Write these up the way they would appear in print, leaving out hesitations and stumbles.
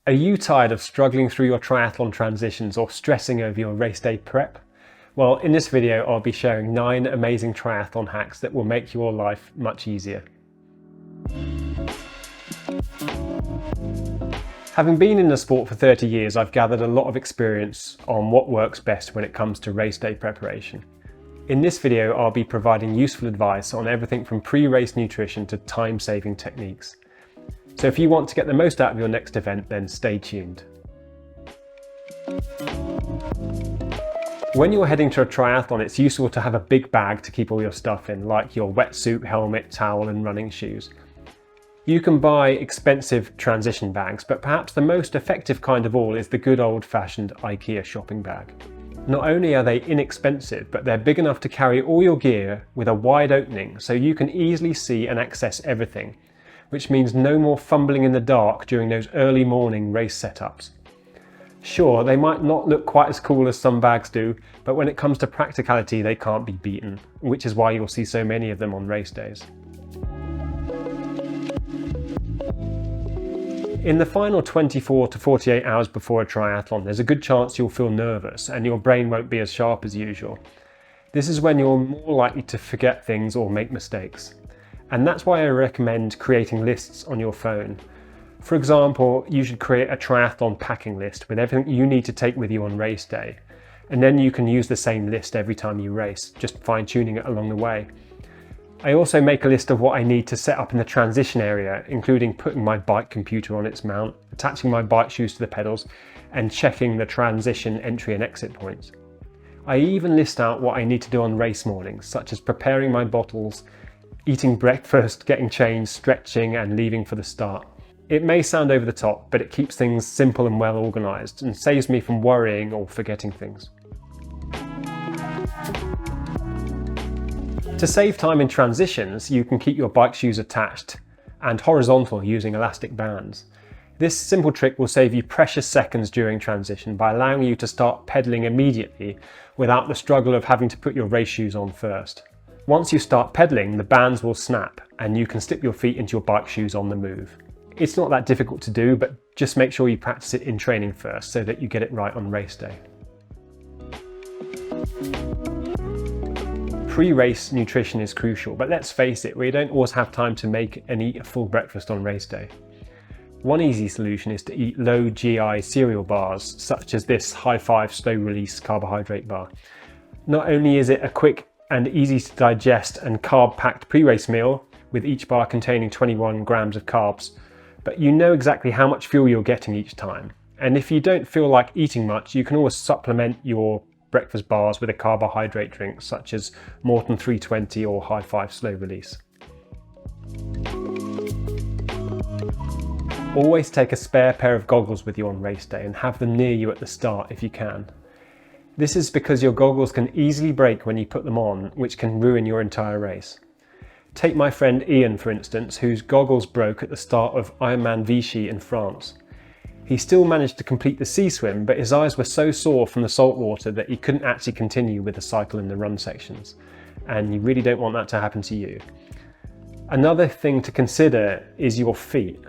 Are you tired of struggling through your triathlon transitions or stressing over your race day prep? Well, in this video, I'll be sharing 9 amazing triathlon hacks that will make your life much easier. Having been in the sport for 30 years, I've gathered a lot of experience on what works best when it comes to race day preparation. In this video, I'll be providing useful advice on everything from pre-race nutrition to time-saving techniques. So if you want to get the most out of your next event, then stay tuned. When you're heading to a triathlon, it's useful to have a big bag to keep all your stuff in, like your wetsuit, helmet, towel, and running shoes. You can buy expensive transition bags, but perhaps the most effective kind of all is the good old-fashioned Ikea shopping bag. Not only are they inexpensive, but they're big enough to carry all your gear with a wide opening so you can easily see and access everything, which means no more fumbling in the dark during those early morning race setups. Sure, they might not look quite as cool as some bags do, but when it comes to practicality, they can't be beaten, which is why you'll see so many of them on race days. In the final 24 to 48 hours before a triathlon, there's a good chance you'll feel nervous and your brain won't be as sharp as usual. This is when you're more likely to forget things or make mistakes. And that's why I recommend creating lists on your phone. For example, you should create a triathlon packing list with everything you need to take with you on race day. And then you can use the same list every time you race, just fine-tuning it along the way. I also make a list of what I need to set up in the transition area, including putting my bike computer on its mount, attaching my bike shoes to the pedals, and checking the transition entry and exit points. I even list out what I need to do on race mornings, such as preparing my bottles, eating breakfast, getting changed, stretching, and leaving for the start. It may sound over the top, but it keeps things simple and well organised and saves me from worrying or forgetting things. To save time in transitions, you can keep your bike shoes attached and horizontal using elastic bands. This simple trick will save you precious seconds during transition by allowing you to start pedaling immediately without the struggle of having to put your race shoes on first. Once you start pedaling, the bands will snap and you can slip your feet into your bike shoes on the move. It's not that difficult to do, but just make sure you practice it in training first so that you get it right on race day. Pre-race nutrition is crucial, but let's face it, we don't always have time to make and eat a full breakfast on race day. One easy solution is to eat low GI cereal bars, such as this high 5 slow release carbohydrate bar. Not only is it a quick and easy to digest and carb-packed pre-race meal, with each bar containing 21 grams of carbs, but you know exactly how much fuel you're getting each time. And if you don't feel like eating much, you can always supplement your breakfast bars with a carbohydrate drink such as Morton 320 or High 5 slow release. Always take a spare pair of goggles with you on race day and have them near you at the start if you can. This is because your goggles can easily break when you put them on, which can ruin your entire race. Take my friend Ian for instance, whose goggles broke at the start of Ironman Vichy in France. He still managed to complete the sea swim, but his eyes were so sore from the salt water that he couldn't actually continue with the cycle in the run sections. And you really don't want that to happen to you. Another thing to consider is your feet.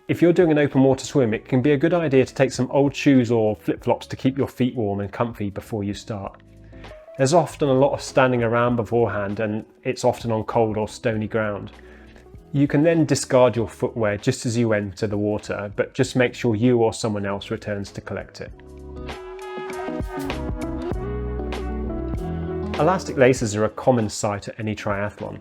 If you're doing an open water swim, it can be a good idea to take some old shoes or flip-flops to keep your feet warm and comfy before you start. There's often a lot of standing around beforehand and it's often on cold or stony ground. You can then discard your footwear just as you enter the water, but just make sure you or someone else returns to collect it. Elastic laces are a common sight at any triathlon.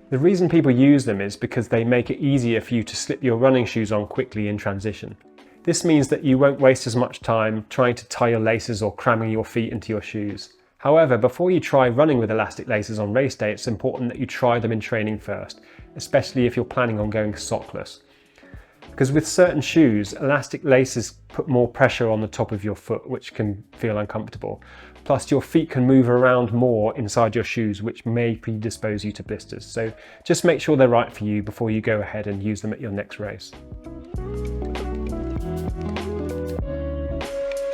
The reason people use them is because they make it easier for you to slip your running shoes on quickly in transition. This means that you won't waste as much time trying to tie your laces or cramming your feet into your shoes. However, before you try running with elastic laces on race day, it's important that you try them in training first, especially if you're planning on going sockless. Because with certain shoes, elastic laces put more pressure on the top of your foot, which can feel uncomfortable. Plus, your feet can move around more inside your shoes, which may predispose you to blisters. So just make sure they're right for you before you go ahead and use them at your next race.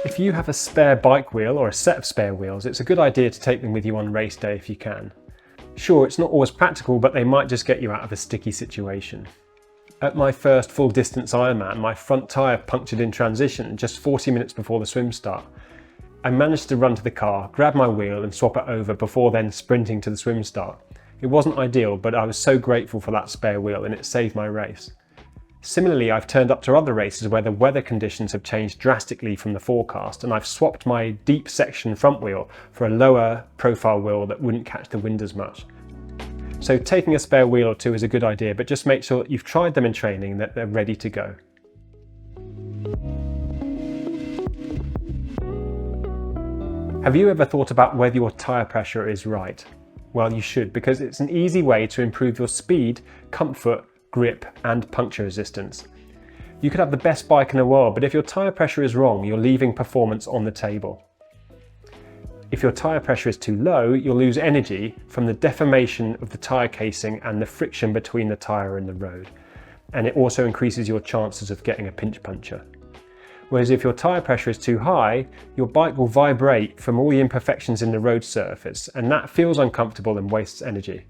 If you have a spare bike wheel or a set of spare wheels, it's a good idea to take them with you on race day if you can. Sure, it's not always practical, but they might just get you out of a sticky situation. At my first full distance Ironman, my front tyre punctured in transition just 40 minutes before the swim start. I managed to run to the car, grab my wheel and swap it over before then sprinting to the swim start. It wasn't ideal, but I was so grateful for that spare wheel and it saved my race. Similarly, I've turned up to other races where the weather conditions have changed drastically from the forecast, and I've swapped my deep section front wheel for a lower profile wheel that wouldn't catch the wind as much. So taking a spare wheel or two is a good idea, but just make sure that you've tried them in training and that they're ready to go. Have you ever thought about whether your tyre pressure is right? Well, you should, because it's an easy way to improve your speed, comfort, grip and puncture resistance. You could have the best bike in the world, but if your tyre pressure is wrong, you're leaving performance on the table. If your tyre pressure is too low, you'll lose energy from the deformation of the tyre casing and the friction between the tyre and the road. And it also increases your chances of getting a pinch puncture. Whereas if your tyre pressure is too high, your bike will vibrate from all the imperfections in the road surface, and that feels uncomfortable and wastes energy.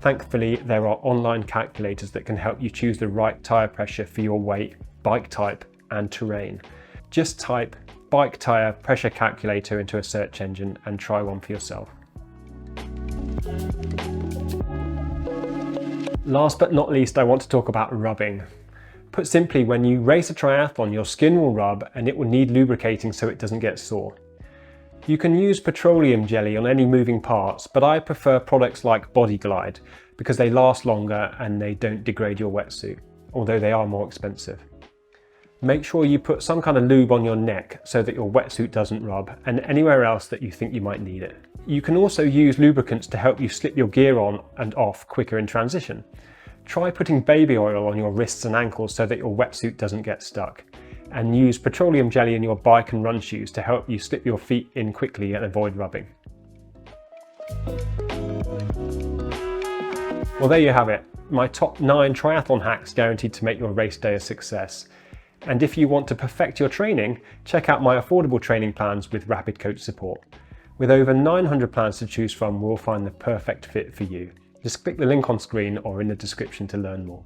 Thankfully, there are online calculators that can help you choose the right tyre pressure for your weight, bike type and terrain. Just type bike tyre pressure calculator into a search engine and try one for yourself. Last but not least, I want to talk about rubbing. Put simply, when you race a triathlon, your skin will rub and it will need lubricating so it doesn't get sore. You can use petroleum jelly on any moving parts, but I prefer products like Body Glide because they last longer and they don't degrade your wetsuit, although they are more expensive. Make sure you put some kind of lube on your neck so that your wetsuit doesn't rub, and anywhere else that you think you might need it. You can also use lubricants to help you slip your gear on and off quicker in transition. Try putting baby oil on your wrists and ankles so that your wetsuit doesn't get stuck. And use petroleum jelly in your bike and run shoes to help you slip your feet in quickly and avoid rubbing. Well, there you have it. My top 9 triathlon hacks guaranteed to make your race day a success. And if you want to perfect your training, check out my affordable training plans with Rapid Coach support. With over 900 plans to choose from, we'll find the perfect fit for you. Just click the link on screen or in the description to learn more.